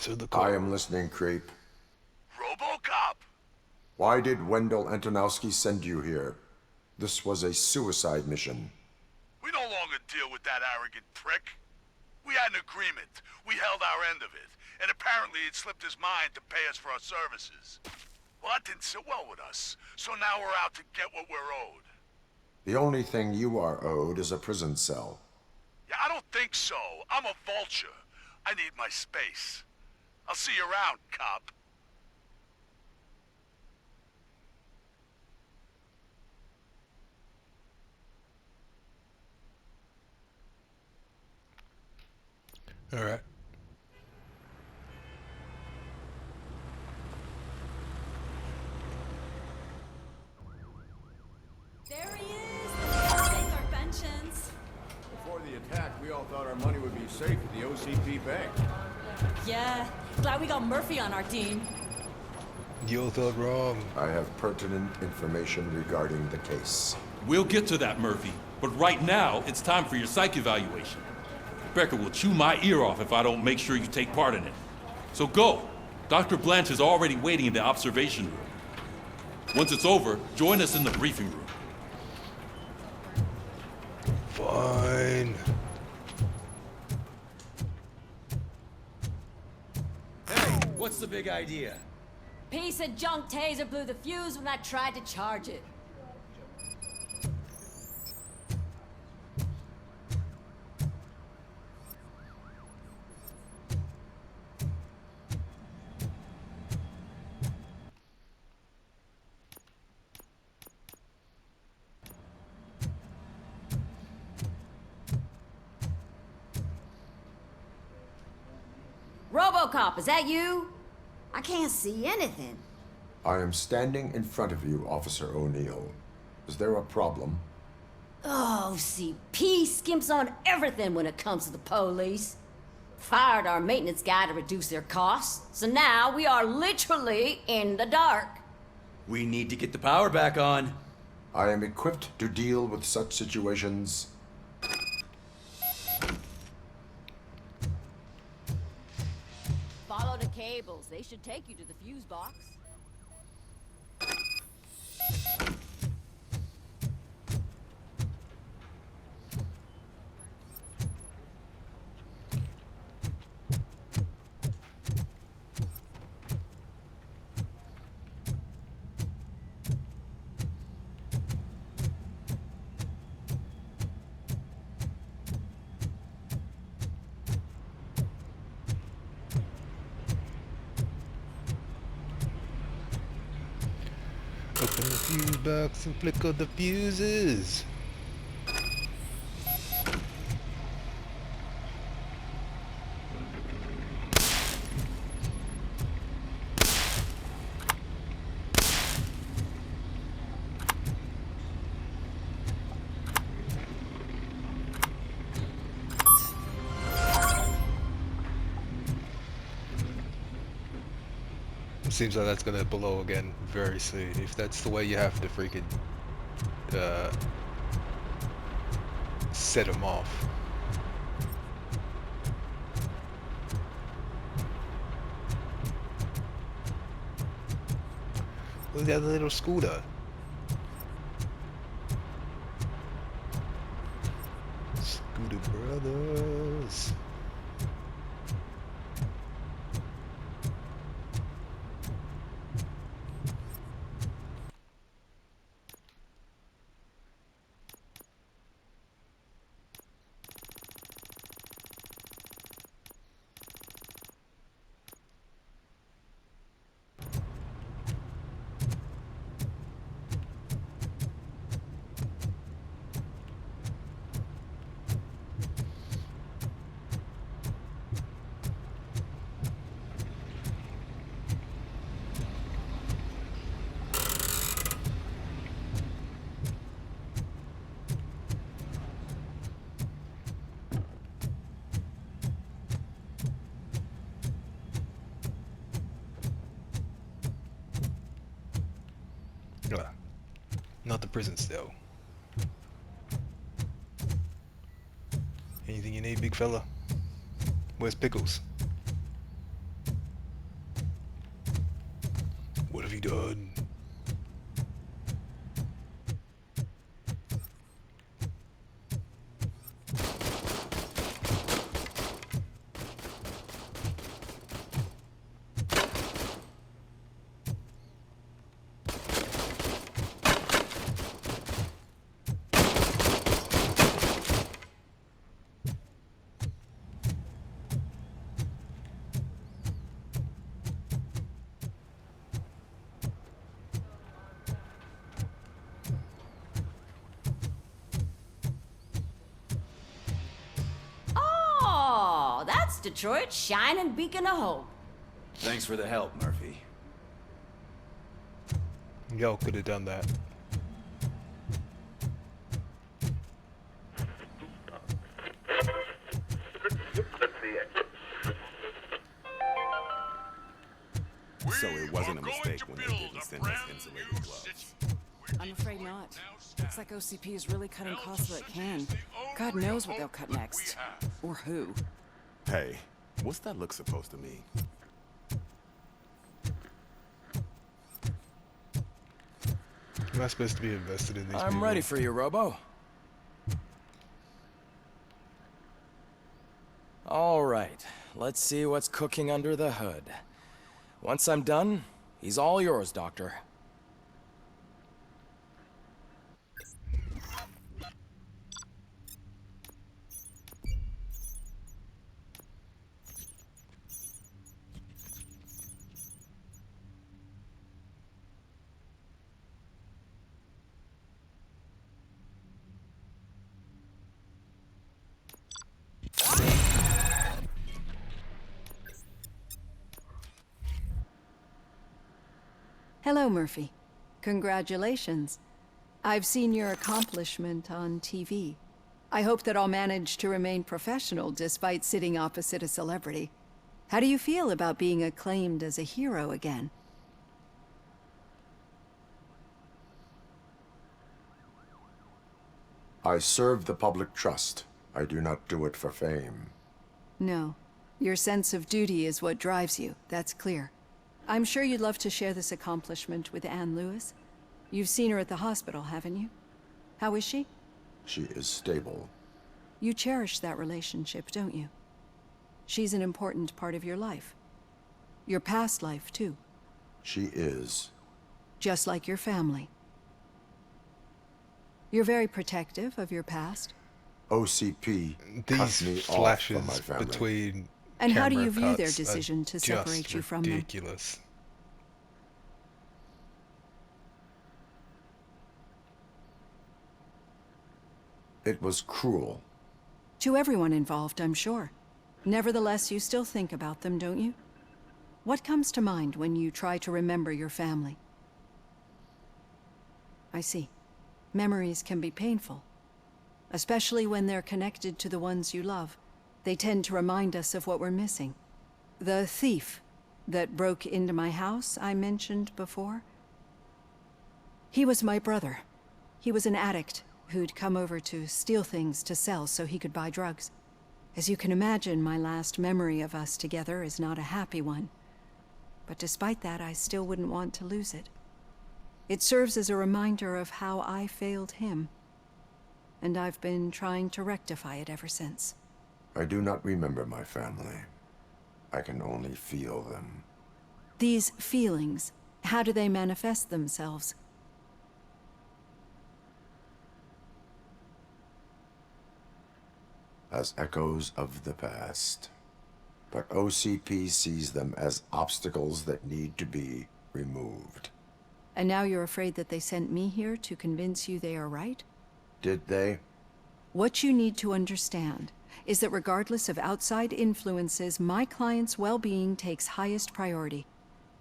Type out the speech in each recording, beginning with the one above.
To the I core. am listening, Creep. Robocop! Why did Wendell Antonowski send you here? This was a suicide mission. We no longer deal with that arrogant prick. We had an agreement. We held our end of it. And apparently it slipped his mind to pay us for our services. Well, that didn't sit well with us. So now we're out to get what we're owed. The only thing you are owed is a prison cell. Yeah, I don't think so. I'm a vulture. I need my space. I'll see you around, cop. All right. There he is! Paying our pensions. Before the attack, we all thought our money would be safe at the OCP bank. Yeah, glad we got Murphy on our team. You thought wrong. I have pertinent information regarding the case. We'll get to that, Murphy. But right now, it's time for your psych evaluation. Becker will chew my ear off if I don't make sure you take part in it. So go. Dr. Blanche is already waiting in the observation room. Once it's over, join us in the briefing room. Fine. Hey, what's the big idea? Piece of junk taser blew the fuse when I tried to charge it. Robocop, is that you? I can't see anything. I am standing in front of you, Officer O'Neill. Is there a problem? Oh, CP skimps on everything when it comes to the police. Fired our maintenance guy to reduce their costs, so now we are literally in the dark. We need to get the power back on. I am equipped to deal with such situations. Follow the cables. They should take you to the fuse box. Open the fuse box and flick on the fuses. Seems like that's gonna blow again very soon. If that's the way you have to freaking set them off. Look at the little scooter. Scooter Brothers. Not the prison cell. Anything you need, big fella? Where's Pickles? have you done? Oh, that's Detroit's shining beacon of hope. Thanks for the help, Murphy. Y'all could have done that. So it wasn't a mistake when they didn't send us insulated gloves. I'm afraid not. Looks like OCP is really cutting costs where it can. God knows what they'll cut next. Or who. Hey, what's that look supposed to mean? Am I supposed to be invested in these people? I'm ready for you, Robo. All right, let's see what's cooking under the hood. Once I'm done, he's all yours, Doctor. Hello, Murphy. Congratulations. I've seen your accomplishment on TV. I hope that I'll manage to remain professional despite sitting opposite a celebrity. How do you feel about being acclaimed as a hero again? I serve the public trust. I do not do it for fame. No. Your sense of duty is what drives you, that's clear. I'm sure you'd love to share this accomplishment with Anne Lewis. You've seen her at the hospital, haven't you? How is she? She is stable. You cherish that relationship, don't you? She's an important part of your life. Your past life, too. She is. Just like your family. You're very protective of your past. OCP cut These me flashes off from my family. between And how do camera you view their cuts are decision to just separate you from them? ridiculous. It was cruel. To everyone involved, I'm sure. Nevertheless, you still think about them, don't you? What comes to mind when you try to remember your family? I see. Memories can be painful. Especially when they're connected to the ones you love. They tend to remind us of what we're missing. The thief that broke into my house I mentioned before? He was my brother. He was an addict who'd come over to steal things to sell so he could buy drugs. As you can imagine, my last memory of us together is not a happy one. But despite that, I still wouldn't want to lose it. It serves as a reminder of how I failed him. And I've been trying to rectify it ever since. I do not remember my family. I can only feel them. These feelings, how do they manifest themselves? As echoes of the past. But OCP sees them as obstacles that need to be removed. And now you're afraid that they sent me here to convince you they are right? Did they? What you need to understand is that regardless of outside influences, my client's well-being takes highest priority.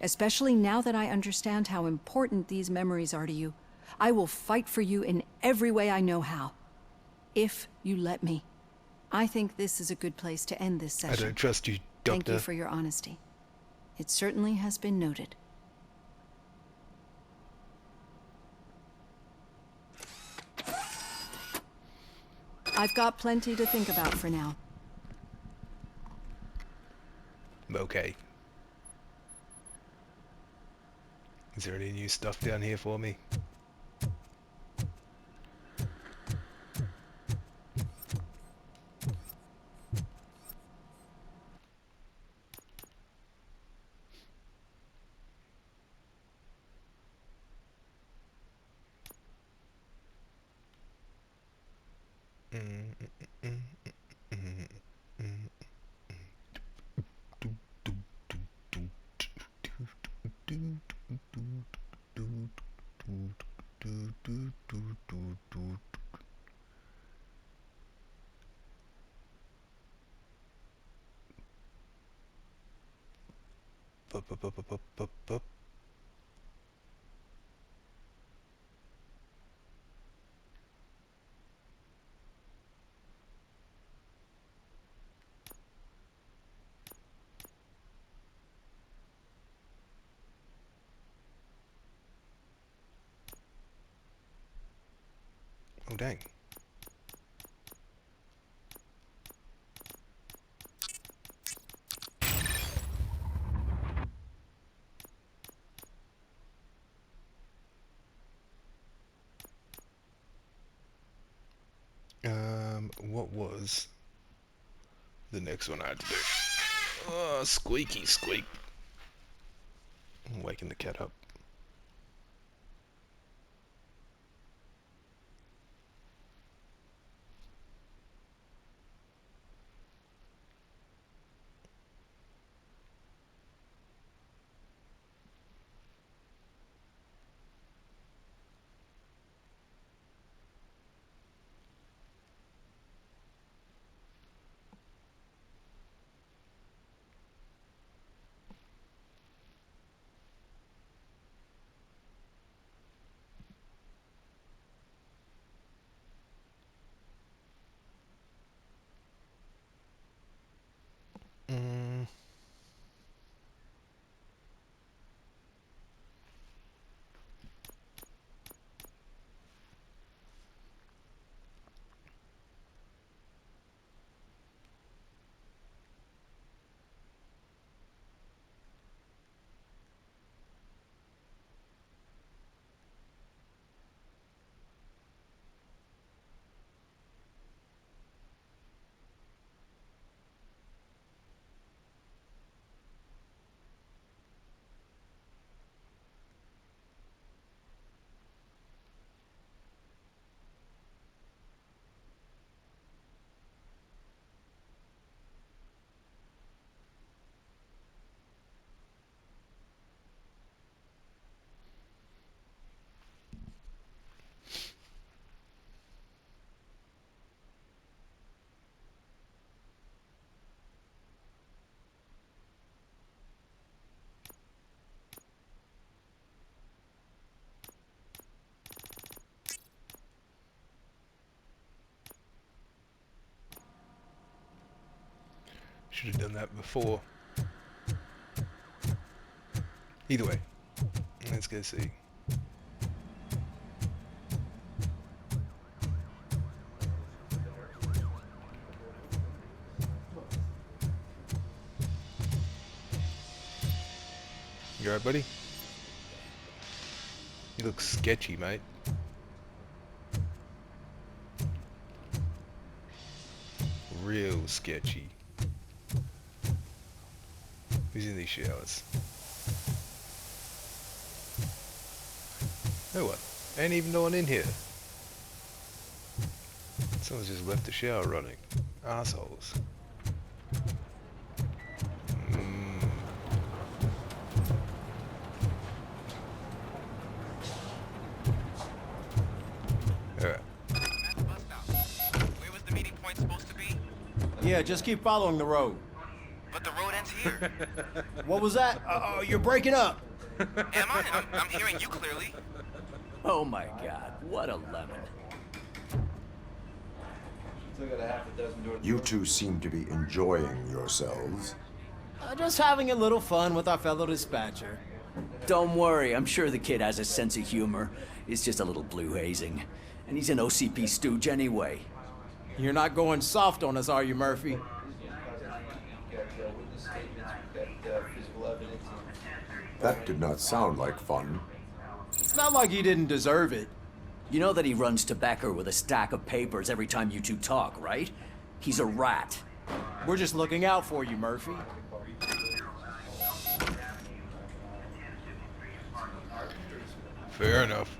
Especially now that I understand how important these memories are to you. I will fight for you in every way I know how. If you let me. I think this is a good place to end this session. I don't trust you, Doctor. Thank you for your honesty. It certainly has been noted. I've got plenty to think about for now. Okay. Is there any new stuff down here for me? Oh, dang. What was the next one I had to do? Oh, squeaky squeak. I'm waking the cat up. Should have done that before. Either way, let's go see. You alright, buddy? You look sketchy, mate. Real sketchy. Who's in these showers? No one. Ain't even no one in here. Someone's just left the shower running. Assholes. Alright. Where was the meeting point supposed to be? Yeah, just keep following the road. But the road ends here. What was that? Oh, you're breaking up. Am I? I'm hearing you clearly. Oh my god, what a lemon. You two seem to be enjoying yourselves. Just having a little fun with our fellow dispatcher. Don't worry, I'm sure the kid has a sense of humor. It's just a little blue hazing. And he's an OCP stooge anyway. You're not going soft on us, are you, Murphy? That did not sound like fun. It's not like he didn't deserve it. You know that he runs to Becker with a stack of papers every time you two talk, right? He's a rat. We're just looking out for you, Murphy. Fair enough.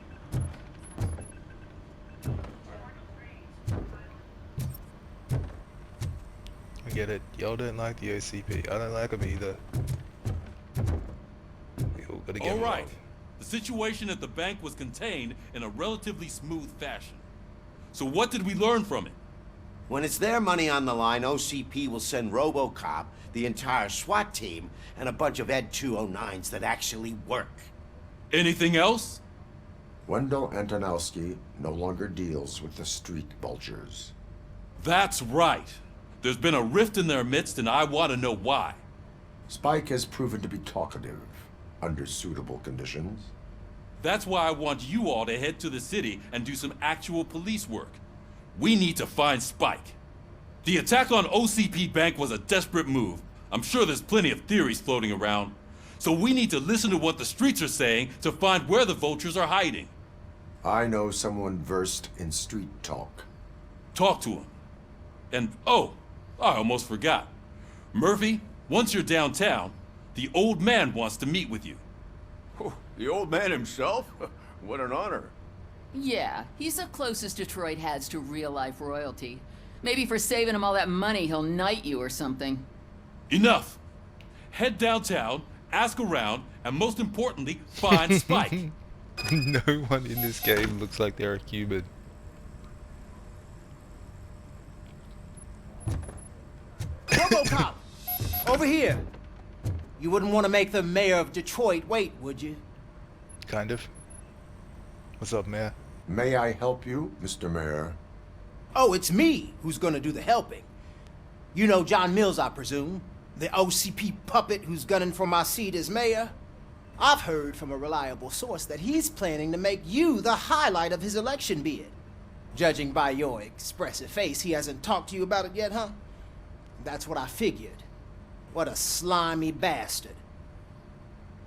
I get it. Y'all didn't like the OCP. I don't like him either. We all gotta get All right. along. The situation at the bank was contained in a relatively smooth fashion. So what did we learn from it? When it's their money on the line, OCP will send Robocop, the entire SWAT team, and a bunch of Ed 209s that actually work. Anything else? Wendell Antonowski no longer deals with the street vultures. That's right. There's been a rift in their midst, and I want to know why. Spike has proven to be talkative under suitable conditions. That's why I want you all to head to the city and do some actual police work. We need to find Spike. The attack on OCP Bank was a desperate move. I'm sure there's plenty of theories floating around. So we need to listen to what the streets are saying to find where the vultures are hiding. I know someone versed in street talk. Talk to him. And, oh, I almost forgot. Murphy, once you're downtown, the old man wants to meet with you. Oh, the old man himself? What an honor. Yeah, he's the closest Detroit has to real-life royalty. Maybe for saving him all that money, he'll knight you or something. Enough. Head downtown, ask around, and most importantly, find Spike. No one in this game looks like they're a human. Robocop! Over here! You wouldn't want to make the mayor of Detroit wait, would you? Kind of. What's up, Mayor? May I help you, Mr. Mayor? Oh, it's me who's gonna do the helping. You know John Mills, I presume? The OCP puppet who's gunning for my seat as mayor? I've heard from a reliable source that he's planning to make you the highlight of his election bid. Judging by your expressive face, he hasn't talked to you about it yet, huh? That's what I figured. What a slimy bastard.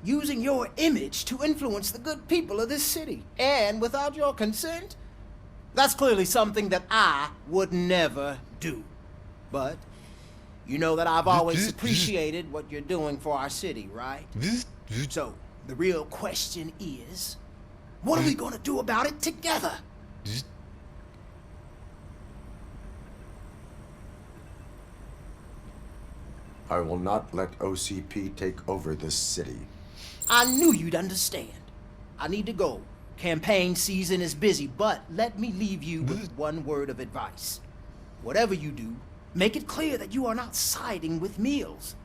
Using your image to influence the good people of this city, and without your consent? That's clearly something that I would never do. But you know that I've always appreciated what you're doing for our city, right? So, the real question is, what are we gonna do about it together? I will not let OCP take over this city. I knew you'd understand. I need to go. Campaign season is busy, but let me leave you with one word of advice. Whatever you do, make it clear that you are not siding with Mills.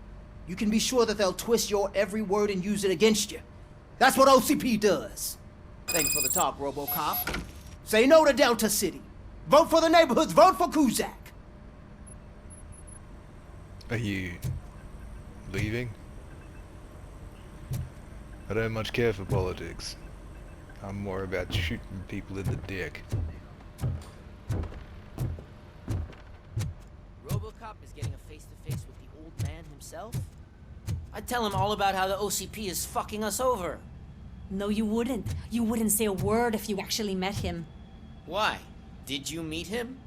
You can be sure that they'll twist your every word and use it against you. That's what OCP does. Thanks for the talk, Robocop. Say no to Delta City. Vote for the neighborhoods. Vote for Kuzak. Are you leaving? I don't much care for politics. I'm more about shooting people in the dick. Robocop is getting a face-to-face with the old man himself? I'd tell him all about how the OCP is fucking us over. No, you wouldn't. You wouldn't say a word if you actually met him. Why? Did you meet him?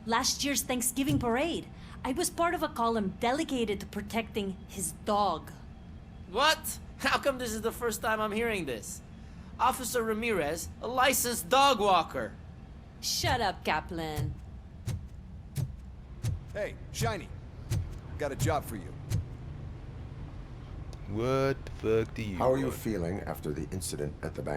Last year's Thanksgiving parade, I was part of a column delegated to protecting his dog. What? How come this is the first time I'm hearing this? Officer Ramirez, a licensed dog walker. Shut up, Kaplan. Hey, Shiny. Got a job for you. What the fuck do you How are you want? feeling after the incident at the bank?